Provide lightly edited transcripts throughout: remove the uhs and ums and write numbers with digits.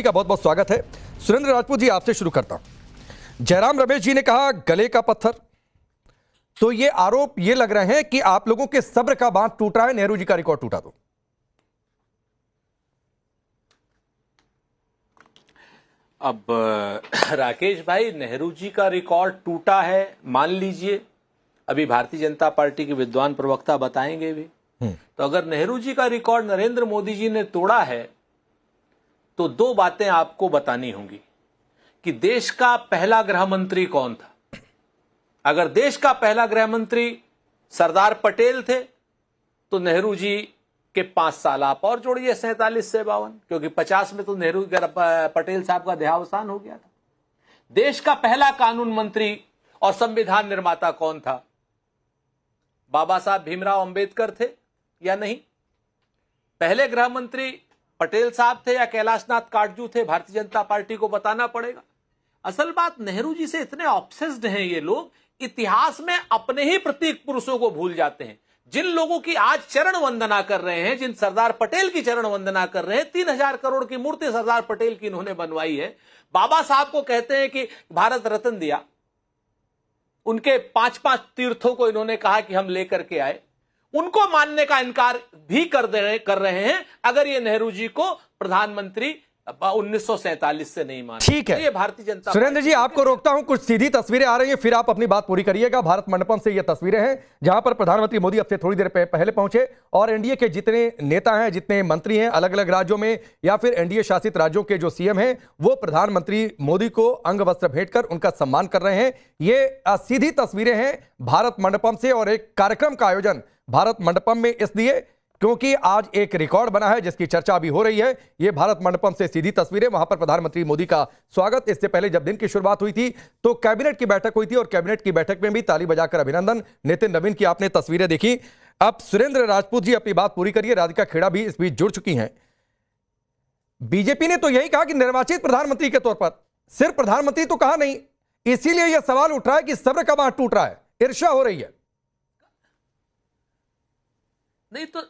का बहुत बहुत स्वागत है। सुरेंद्र राजपूत जी, आपसे शुरू करता हूं। जयराम रमेश जी ने कहा गले का पत्थर, तो ये आरोप ये लग रहे हैं कि आप लोगों के सब्र का बांध टूट रहा है, नेहरू जी का रिकॉर्ड टूटा। तो अब राकेश भाई, नेहरू जी का रिकॉर्ड टूटा है मान लीजिए, अभी भारतीय जनता पार्टी के विद्वान प्रवक्ता बताएंगे भी। तो अगर नेहरू जी का रिकॉर्ड नरेंद्र मोदी जी ने तोड़ा है तो दो बातें आपको बतानी होंगी कि देश का पहला गृह मंत्री कौन था। अगर देश का पहला गृह मंत्री सरदार पटेल थे तो नेहरू जी के 5 साल आप और जोड़िए, 47 से 52, क्योंकि 50 में तो नेहरू पटेल साहब का देहावसान हो गया था। देश का पहला कानून मंत्री और संविधान निर्माता कौन था? बाबा साहब भीमराव अंबेडकर थे या नहीं? पहले गृह मंत्री पटेल साहब थे या कैलाशनाथ काटजू थे? भारतीय जनता पार्टी को बताना पड़ेगा। असल बात, नेहरू जी से इतने ऑब्सेस्ड हैं ये लोग, इतिहास में अपने ही प्रतीक पुरुषों को भूल जाते हैं। जिन लोगों की आज चरण वंदना कर रहे हैं, जिन सरदार पटेल की चरण वंदना कर रहे हैं, 3000 करोड़ की मूर्ति सरदार पटेल की इन्होंने बनवाई है। बाबा साहब को कहते हैं कि भारत रत्न दिया, उनके 5-5 तीर्थों को इन्होंने कहा कि हम लेकर के आए, उनको मानने का इनकार भी कर रहे हैं अगर ये नेहरू जी को प्रधानमंत्री 1947 से नहीं मानते। ठीक है, ये भारतीय जनता। सुरेंद्र जी, आपको रोकता हूं, कुछ सीधी तस्वीरें आ रही हैं, फिर आप अपनी बात पूरी करिएगा। भारत मंडपम से ये तस्वीरें हैं जहां पर प्रधानमंत्री मोदी अब से थोड़ी देर पहले पहुंचे और एनडीए के जितने नेता हैं, जितने मंत्री हैं अलग अलग राज्यों में या फिर एनडीए शासित राज्यों के जो सीएम हैं, वो प्रधानमंत्री मोदी को अंग वस्त्र भेंट कर उनका सम्मान कर रहे हैं। ये सीधी तस्वीरें हैं भारत मंडपम से, और एक कार्यक्रम का आयोजन भारत मंडपम में इसलिए क्योंकि आज एक रिकॉर्ड बना है जिसकी चर्चा अभी हो रही है। ये भारत मंडपम से सीधी तस्वीरें, वहां पर प्रधानमंत्री मोदी का स्वागत। इससे पहले जब दिन की शुरुआत हुई थी तो कैबिनेट की बैठक हुई थी और कैबिनेट की बैठक में भी ताली बजाकर अभिनंदन। नितिन नवीन की आपने तस्वीरें देखी। अब सुरेंद्र राजपूत जी अपनी बात पूरी करिए। राधिका खेड़ा भी इस बीच जुड़ चुकी हैं। बीजेपी ने तो यही कहा कि निर्वाचित प्रधानमंत्री के तौर पर, सिर्फ प्रधानमंत्री तो कहा नहीं, इसीलिए यह सवाल उठ रहा है कि सब्र का बांध टूट रहा है, ईर्ष्या हो रही है। नहीं तो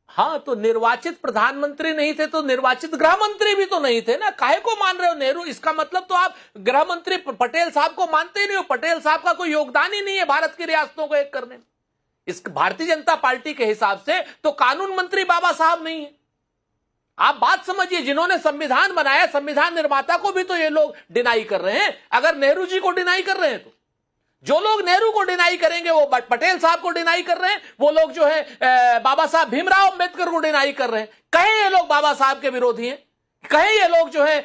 हाँ, तो निर्वाचित प्रधानमंत्री नहीं थे तो निर्वाचित गृह मंत्री भी तो नहीं थे ना। काहे को मान रहे हो नेहरू? इसका मतलब तो आप गृह मंत्री पटेल साहब को मानते ही नहीं हो। पटेल साहब का कोई योगदान ही नहीं है भारत की रियासतों को एक करने में। इस भारतीय जनता पार्टी के हिसाब से तो कानून मंत्री बाबा साहब नहीं है। आप बात समझिए, जिन्होंने संविधान बनाया, संविधान निर्माता को भी तो ये लोग डिनाई कर रहे हैं। अगर नेहरू जी को डिनाई कर रहे हैं तो जो लोग नेहरू को डिनाई करेंगे वो पटेल साहब को डिनाई कर रहे हैं। वो लोग जो है बाबा साहब भीमराव अंबेडकर को डिनाई कर रहे हैं। कहे ये लोग बाबा साहब के विरोधी हैं, कहे ये लोग जो है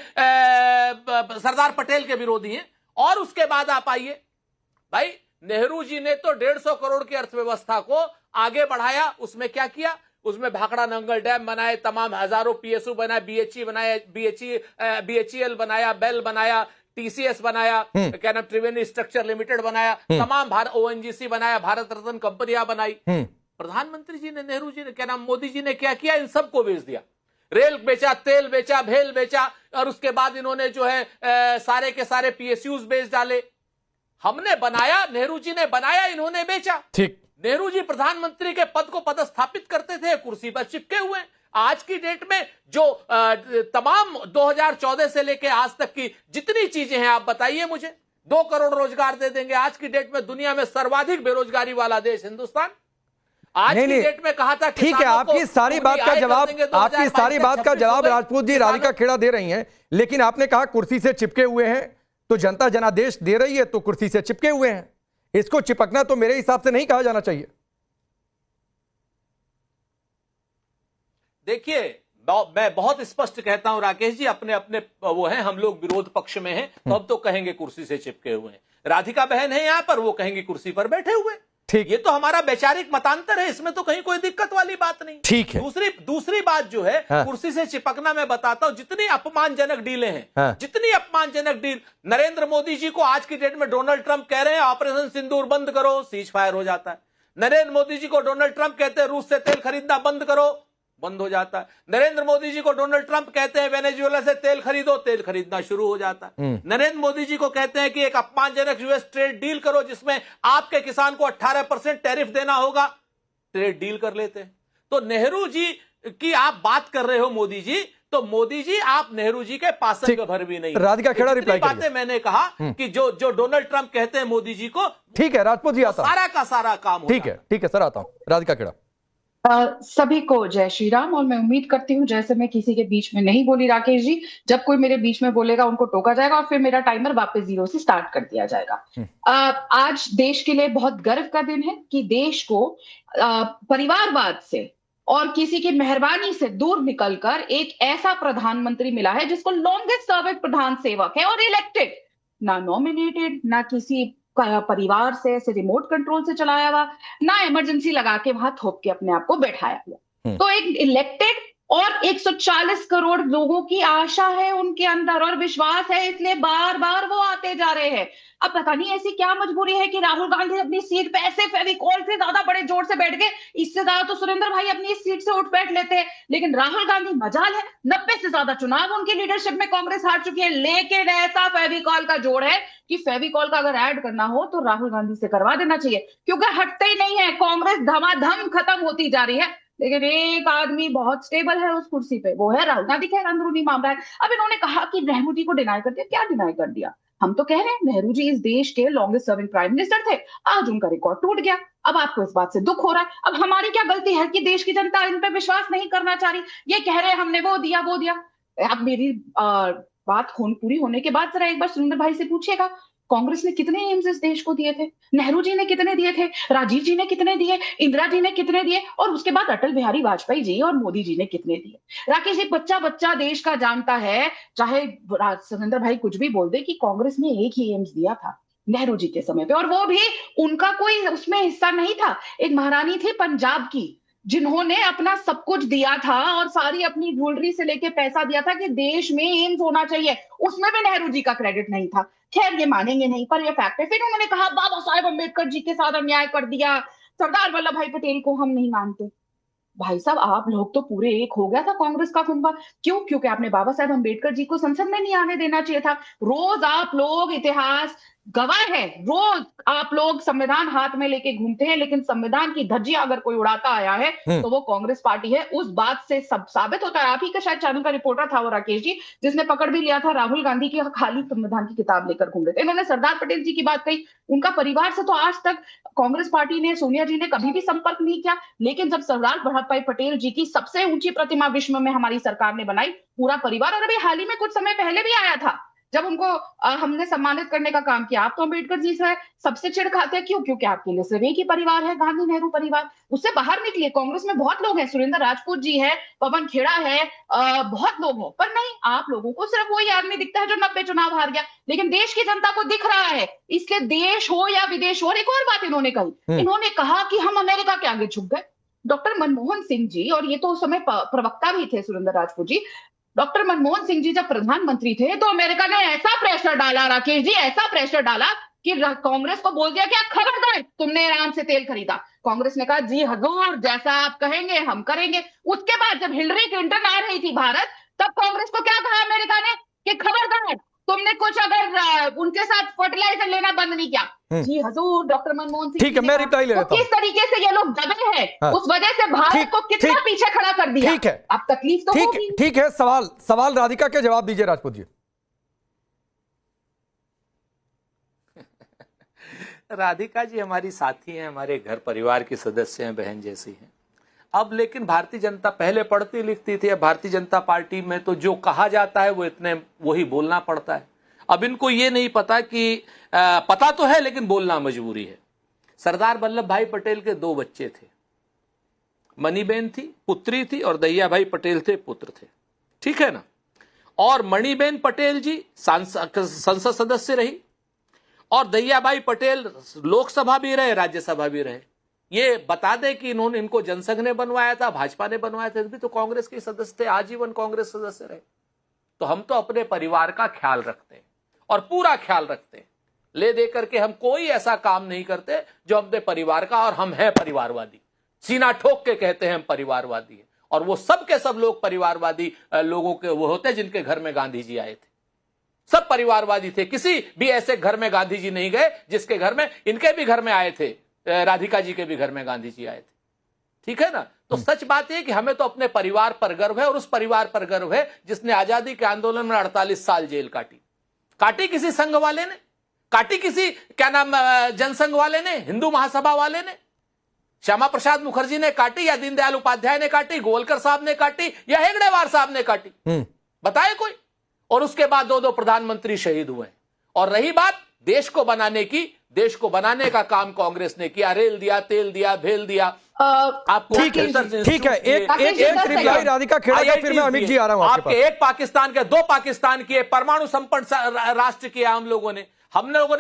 सरदार पटेल के विरोधी हैं। और उसके बाद आप आइए भाई, नेहरू जी ने तो 150 करोड़ की अर्थव्यवस्था को आगे बढ़ाया। उसमें क्या किया? उसमें भाखड़ा नंगल डैम बनाए, तमाम हजारों पीएसयू बनाए, बीएचई बनाया, बीएचईएल बनाया, बेल बनाया, टीसीएस बनाया, क्या नाम, त्रिवेणी स्ट्रक्चर लिमिटेड बनाया, तमाम भारत ओएनजीसी बनाया, भारत रत्न कंपनियां बनाई। प्रधानमंत्री जी ने, नेहरू जी ने, क्या नाम, मोदी जी ने क्या किया? इन सबको बेच दिया। रेल बेचा, तेल बेचा, भेल बेचा, और उसके बाद इन्होंने जो है सारे के सारे पीएसयूज बेच डाले। हमने बनाया, नेहरू जी ने बनाया, इन्होंने बेचा। ठीक, नेहरू जी प्रधानमंत्री के पद को पदस्थापित करते थे, कुर्सी पर चिपके हुए। आज की डेट में जो तमाम 2014 से लेके आज तक की जितनी चीजें हैं, आप बताइए मुझे। 2 करोड़ रोजगार दे देंगे। आज की डेट में दुनिया में सर्वाधिक बेरोजगारी वाला देश हिंदुस्तान। आज की डेट में कहा था, ठीक है, आपकी सारी बात का जवाब राजपूत जी, राधिका खेड़ा दे रही हैं, लेकिन आपने कहा कुर्सी से चिपके हुए हैं, तो जनता जनादेश दे रही है तो कुर्सी से चिपके हुए हैं। इसको चिपकना तो मेरे हिसाब से नहीं कहा जाना चाहिए। देखिए, मैं बहुत स्पष्ट कहता हूं राकेश जी, अपने अपने वो हैं, हम लोग विरोध पक्ष में हैं, तो अब तो कहेंगे कुर्सी से चिपके हुए हैं। राधिका बहन है यहां पर, वो कहेंगी कुर्सी पर बैठे हुए। ठीक, ये तो हमारा वैचारिक मतांतर है, इसमें तो कहीं कोई दिक्कत वाली बात नहीं। ठीक है। दूसरी बात जो है, हाँ। कुर्सी से चिपकना, मैं बताता हूं, जितनी अपमानजनक डीलें हैं, हाँ। जितनी अपमानजनक डील, नरेंद्र मोदी जी को आज की डेट में डोनाल्ड ट्रंप कह रहे हैं ऑपरेशन सिंदूर बंद करो, सीज फायर हो जाता है। नरेंद्र मोदी जी को डोनाल्ड ट्रंप कहते हैं रूस से तेल खरीदना बंद करो, बंद हो जाता है। नरेंद्र मोदी जी को डोनाल्ड ट्रंप कहते हैं वेनेजुएला से तेल खरीदो, तेल खरीदना शुरू हो जाता है। नरेंद्र मोदी जी को कहते हैं कि एक अपमानजनक यूएस ट्रेड डील करो जिसमें आपके किसान को 18% टैरिफ देना होगा, ट्रेड डील कर लेते हैं। तो नेहरू जी की आप बात कर रहे हो मोदी जी, तो मोदी जी आप नेहरू जी के पासन का भर भी नहीं। राधिका खेड़ा रिप्लाई करिए। बातें मैंने कहा कि जो डोनाल्ड ट्रंप कहते हैं मोदी जी को, ठीक है राजपूत जी आता सारा का सारा काम ठीक है सर, आता हूं राधिका खेड़ा। सभी को जय श्री राम। और मैं उम्मीद करती हूँ जैसे मैं किसी के बीच में नहीं बोली राकेश जी, जब कोई मेरे बीच में बोलेगा उनको टोका जाएगा और फिर मेरा टाइमर वापस 0 से स्टार्ट कर दिया जाएगा। आज देश के लिए बहुत गर्व का दिन है कि देश को परिवारवाद से और किसी की मेहरबानी से दूर निकलकर एक ऐसा प्रधानमंत्री मिला है जिसको लॉन्गेस्ट सर्विंग प्रधान सेवक है और इलेक्टेड, ना नॉमिनेटेड, ना किसी परिवार से ऐसे रिमोट कंट्रोल से चलाया हुआ, ना इमरजेंसी लगा के वहां थोप के अपने आप को बैठाया हुआ। तो एक इलेक्टेड और 140 करोड़ लोगों की आशा है उनके अंदर और विश्वास है, इसलिए बार बार वो आते जा रहे हैं। अब पता नहीं ऐसी क्या मजबूरी है कि राहुल गांधी अपनी सीट पे ऐसे फेविकॉल से ज्यादा बड़े जोर से बैठ गए, इससे ज्यादा तो सुरेंद्र भाई अपनी इस सीट से उठ बैठ लेते हैं। लेकिन राहुल गांधी मजाल है 90 से ज्यादा चुनाव उनकी लीडरशिप में कांग्रेस हार चुकी है, लेकिन ऐसा फेविकॉल का जोड़ है कि फेविकॉल का अगर ऐड करना हो तो राहुल गांधी से करवा देना चाहिए, क्योंकि हटते ही नहीं है। कांग्रेस धमाधम खत्म होती जा रही है, लेकिन एक आदमी बहुत स्टेबल है उस कुर्सी पे, वो है राहुल गांधी। खैर अंदरूनी मामला है। अब इन्होंने कहा कि नेहरू जी को डिनाई कर दिया। क्या डिनाई कर दिया? हम तो कह रहे हैं नेहरू जी इस देश के लॉन्गेस्ट सर्विंग प्राइम मिनिस्टर थे, आज उनका रिकॉर्ड टूट गया। अब आपको इस बात से दुख हो रहा है। अब हमारी क्या गलती है कि देश की जनता इन पे विश्वास नहीं करना चाह रही? ये कह रहे हैं हमने वो दिया वो दिया। अब मेरी बात पूरी होने के बाद जरा एक बार सुरेंद्र भाई से पूछिएगा, कांग्रेस ने कितने एम्स इस देश को दिए थे? नेहरू जी ने कितने दिए थे? राजीव जी ने कितने दिए? इंदिरा जी ने कितने दिए? और उसके बाद अटल बिहारी वाजपेयी जी और मोदी जी ने कितने दिए? राकेश जी, बच्चा बच्चा देश का जानता है, चाहे सुरेंद्र भाई कुछ भी बोल दे, कि कांग्रेस ने एक ही एम्स दिया था नेहरू जी के समय पे, और वो भी उनका कोई उसमें हिस्सा नहीं था। एक महारानी थी पंजाब की जिन्होंने अपना सब कुछ दिया था और सारी अपनी ज्वेलरी से लेके पैसा दिया था कि देश में एम्स होना चाहिए, उसमें भी नेहरू जी का क्रेडिट नहीं था। खैर ये मानेंगे नहीं पर ये फैक्ट है। फिर उन्होंने कहा बाबा साहेब अम्बेडकर जी के साथ अन्याय कर दिया, सरदार वल्लभ भाई पटेल को हम नहीं मानते। भाई साहब आप लोग तो पूरे एक हो गया था कांग्रेस का कुंभा। क्यों? क्योंकि आपने बाबा साहेब अम्बेडकर जी को संसद में नहीं आने देना चाहिए था। रोज आप लोग, इतिहास गवाह है, रोज आप लोग संविधान हाथ में लेके घूमते हैं, लेकिन संविधान की धज्जियां अगर कोई उड़ाता आया है तो वो कांग्रेस पार्टी है। उस बात से सब साबित होता है। आप ही का शायद चैनल का रिपोर्टर था वो राकेश जी, जिसने पकड़ भी लिया था राहुल गांधी की खाली संविधान की किताब लेकर घूम रहे थे। इन्होंने सरदार पटेल जी की बात कही। उनका परिवार से तो आज तक कांग्रेस पार्टी ने, सोनिया जी ने कभी भी संपर्क नहीं किया, लेकिन जब सरदार वल्लभ भाई पटेल जी की सबसे ऊंची प्रतिमा विश्व में हमारी सरकार ने बनाई, पूरा परिवार, और अभी हाल ही में कुछ समय पहले भी आया था जब उनको हमने सम्मानित करने का काम किया। आप तो अम्बेडकर जी से सबसे चिढ़ खाते हैं। क्यों? क्योंकि आपके लिए सिर्फ एक ही परिवार है, गांधी नेहरू परिवार। उससे बाहर निकलिए। कांग्रेस में बहुत लोग हैं, सुरेंद्र राजपूत जी है, पवन खेड़ा है, बहुत लोग हैं, पर नहीं, आप लोगों को सिर्फ वही आदमी दिखता है जो 90 चुनाव हार गया। लेकिन देश की जनता को दिख रहा है, इसलिए देश हो या विदेश हो। और एक और बात इन्होंने कही, इन्होंने कहा कि हम अमेरिका के आगे झुक गए। डॉक्टर मनमोहन सिंह जी, और ये तो उस समय प्रवक्ता भी थे सुरेंद्र राजपूत जी, डॉक्टर मनमोहन सिंह जी जब प्रधानमंत्री थे तो अमेरिका ने ऐसा प्रेशर डाला राकेश जी, ऐसा प्रेशर डाला कि कांग्रेस को बोल दिया कि खबरदार तुमने ईरान से तेल खरीदा। कांग्रेस ने कहा जी हजूर जैसा आप कहेंगे हम करेंगे। उसके बाद जब हिलरी क्लिंटन आ रही थी भारत, तब कांग्रेस को क्या कहा अमेरिका ने कि खबरदार तुमने कुछ अगर उनके साथ फर्टिलाइजर लेना बंद नहीं किया। जी हजूर डॉक्टर मनमोहन सिंह। ठीक है, मैं रिप्लाई ले लेता हूं। किस तरीके से ये लोग दबे हैं, उस वजह से भारत को कितना पीछे खड़ा कर दिया। ठीक है, अब तकलीफ तो होगी। ठीक है, सवाल राधिका के जवाब दीजिए राजपूत जी। राधिका जी हमारी साथी हैं, हमारे घर परिवार की सदस्य हैं, बहन जैसी हैं। अब लेकिन भारतीय जनता, पहले पढ़ती लिखती थी, अब भारतीय जनता पार्टी में तो जो कहा जाता है वो इतने वही बोलना पड़ता है। अब इनको ये नहीं पता कि पता तो है लेकिन बोलना मजबूरी है। सरदार वल्लभ भाई पटेल के 2 बच्चे थे, मणिबेन थी पुत्री थी और दहिया भाई पटेल थे पुत्र थे, ठीक है ना। और मणिबेन पटेल जी संसद सदस्य रही और दहियाबाई पटेल लोकसभा भी रहे, राज्यसभा भी रहे। ये बता दें कि इनको जनसंघ ने बनवाया था, भाजपा ने बनवाया था, भी तो कांग्रेस के सदस्य थे, आजीवन कांग्रेस सदस्य रहे। तो हम तो अपने परिवार का ख्याल रखते हैं और पूरा ख्याल रखते हैं, ले दे करके हम कोई ऐसा काम नहीं करते जो अपने परिवार का, और हम हैं परिवारवादी, सीना ठोक के कहते हैं हम परिवारवादी हैं। और वो सब के सब लोग परिवारवादी लोगों के वो होते हैं जिनके घर में गांधी जी आए थे, सब परिवारवादी थे। किसी भी ऐसे घर में गांधी जी नहीं गए जिसके घर में, इनके भी घर में आए थे, राधिका जी के भी घर में गांधी जी आए थे, ठीक है ना। तो सच बात है कि हमें तो अपने परिवार पर गर्व है, और उस परिवार पर गर्व है जिसने आजादी के आंदोलन में 48 साल जेल काटी किसी संघ वाले ने, काटी किसी क्या नाम जनसंघ वाले ने, हिंदू महासभा वाले ने, श्यामा प्रसाद मुखर्जी ने काटी, या दीनदयाल उपाध्याय ने काटी, गोवलकर साहब ने काटी, या हेगड़ेवार साहब ने काटी? बताए कोई? और उसके बाद दो प्रधानमंत्री शहीद हुए। और रही बात देश को बनाने की, देश को बनाने का काम कांग्रेस ने किया, रेल दिया, तेल दिया, भेल दिया। आपको ठीक है, एक रिप्लाई राधिका खेड़ा का, फिर मैं अमित जी आ रहा हूं आपके एक पाकिस्तान के, 2 पाकिस्तान किए, परमाणु संपन्न राष्ट्र किया हम लोगों ने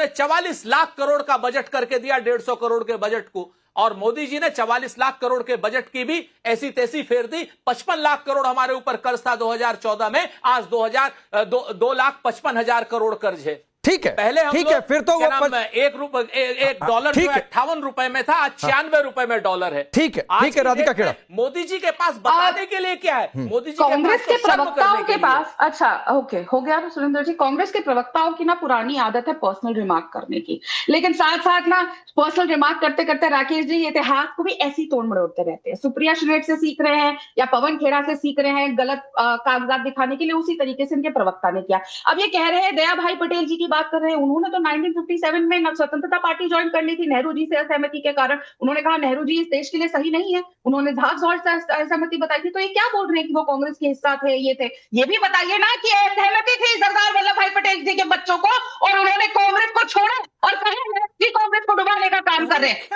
44 लाख करोड़ का बजट करके दिया 150 करोड़ के बजट को, और मोदी जी ने 44 लाख करोड़ के बजट की भी ऐसी तैसी फेर दी। 55 लाख करोड़ हमारे ऊपर कर्ज था 2014 में, आज 2,55,000 करोड़ कर्ज है। ठीक है, पहले हम ठीक है, फिर तो वो एक डॉलर जो 58 रुपए में था, आज 96 रुपए में डॉलर है। ठीक है राधिका खेड़ा, मोदी जी के पास बताने के लिए क्या है? मोदी जी कांग्रेस के प्रवक्ताओं के पास, अच्छा ओके हो गया सुरेंद्र जी, कांग्रेस के प्रवक्ताओं की ना पुरानी आदत है पर्सनल रिमार्क करने की, लेकिन साथ साथ ना पर्सनल रिमार्क करते करते राकेश जी इतिहास को भी ऐसी तोड़ मरोड़ते रहते हैं। सुप्रिया श्रीनेट से सीख रहे हैं या पवन खेड़ा से सीख रहे हैं गलत कागजात दिखाने के लिए, उसी तरीके से इनके प्रवक्ता ने किया। अब ये कह रहे हैं दया भाई पटेल जी की बात कर रहे हैं, उन्होंने तो 1957 में स्वतंत्रता पार्टी ज्वाइन कर ली थी नेहरू जी से असहमति के कारण। उन्होंने कहा नेहरू जी इस देश के लिए सही नहीं है, उन्होंने झाकझोल से असहमति बताई थी। तो ये क्या बोल रहे हैं कि वो कांग्रेस के हिस्सा थे, ये थे? ये भी बताइए ना कि असहमति थी सरदार वल्लभ भाई पटेल जी के बच्चों को, और उन्होंने कांग्रेस को छोड़ा और कहा कि कांग्रेस को डुबाने का काम कर रहे हैं।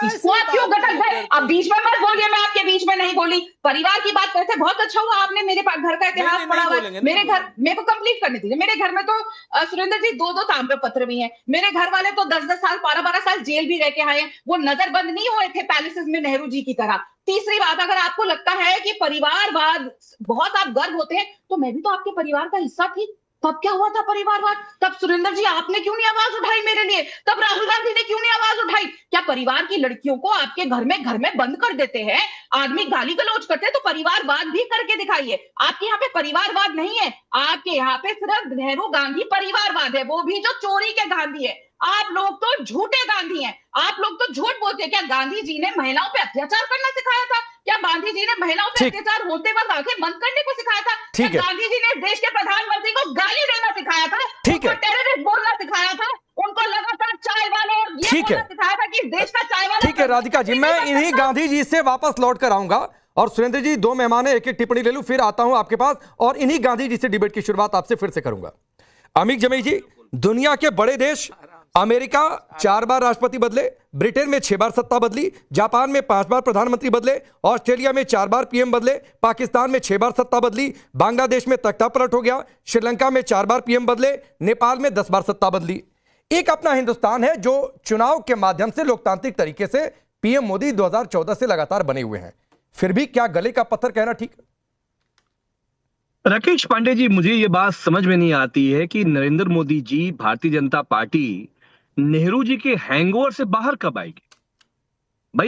क्यों गठन है? अब बीच में मत बोलिए, मैं आपके बीच में नहीं बोली। परिवार की बात करते, बहुत अच्छा हुआ आपने मेरे घर का इतिहास पढ़ा हुआ है। मेरे घर, मेरे को कंप्लीट करने दीजिए। मेरे घर में तो सुरेंद्र जी 2-2 ताम्र पत्र भी हैं। मेरे घर वाले तो 10-10 साल 12-12 साल जेल भी रह के आए हैं, वो नजरबंद नहीं हुए थे पैलेसेस में नेहरू जी की तरह। तीसरी बात, अगर आपको लगता है कि परिवारवाद बहुत आप गर्व होते हैं, तो मैं भी तो आपके परिवार का हिस्सा थी। तब क्या हुआ था परिवारवाद? तब सुरेंद्र जी आपने क्यों नहीं आवाज उठाई मेरे लिए? तब राहुल गांधी ने क्यों नहीं आवाज उठाई? क्या परिवार की लड़कियों को आपके घर में बंद कर देते हैं, आदमी गाली गलौज करते हैं, तो परिवारवाद भी करके दिखाइए। आपके यहाँ पे परिवारवाद नहीं है, आपके यहाँ पे सिर्फ नेहरू गांधी परिवारवाद है, वो भी जो चोरी के गांधी है। आप लोग तो झूठे गांधी हैं, आप लोग तो झूठ बोलते हैं। क्या गांधी जी ने महिलाओं पे अत्याचार करना सिखाया था? क्या गांधी जी ने महिलाओं पे अत्याचार होते वक्त आंखें बंद करने को सिखाया था? क्या गांधी जी ने देश के प्रधानमंत्री को गाली देना सिखाया था? उनको टेररिस्ट बोलना सिखाया था? उनको लगातार चाय वाले और ये बोलना सिखाया था कि देश का चाय वाला? ठीक है राधिका जी, मैं इन्हीं गांधी जी से वापस लौट कर आऊंगा, और सुरेंद्र जी 2 मेहमान है, एक टिप्पणी ले लूं, फिर आता हूं आपके पास, और इन्हीं गांधी जी से डिबेट की शुरुआत आपसे फिर से करूंगा। अमित जमई जी, दुनिया के बड़े देश, अमेरिका 4 बार राष्ट्रपति बदले, ब्रिटेन में 6 बार सत्ता बदली, जापान में 5 बार प्रधानमंत्री बदले, ऑस्ट्रेलिया में 4 बार पीएम बदले, पाकिस्तान में 6 बार सत्ता बदली, बांग्लादेश में तख्ता पलट हो गया, श्रीलंका में 4 बार पीएम बदले, नेपाल में 10 बार सत्ता बदली। एक अपना हिंदुस्तान है जो चुनाव के माध्यम से लोकतांत्रिक तरीके से पीएम मोदी 2014 से लगातार बने हुए हैं, फिर भी क्या गले का पत्थर कहना ठीक है? राकेश पांडे जी, मुझे ये बात समझ में नहीं आती है कि नरेंद्र मोदी जी, भारतीय जनता पार्टी नेहरू जी के हैंगओवर से बाहर कब आएगी।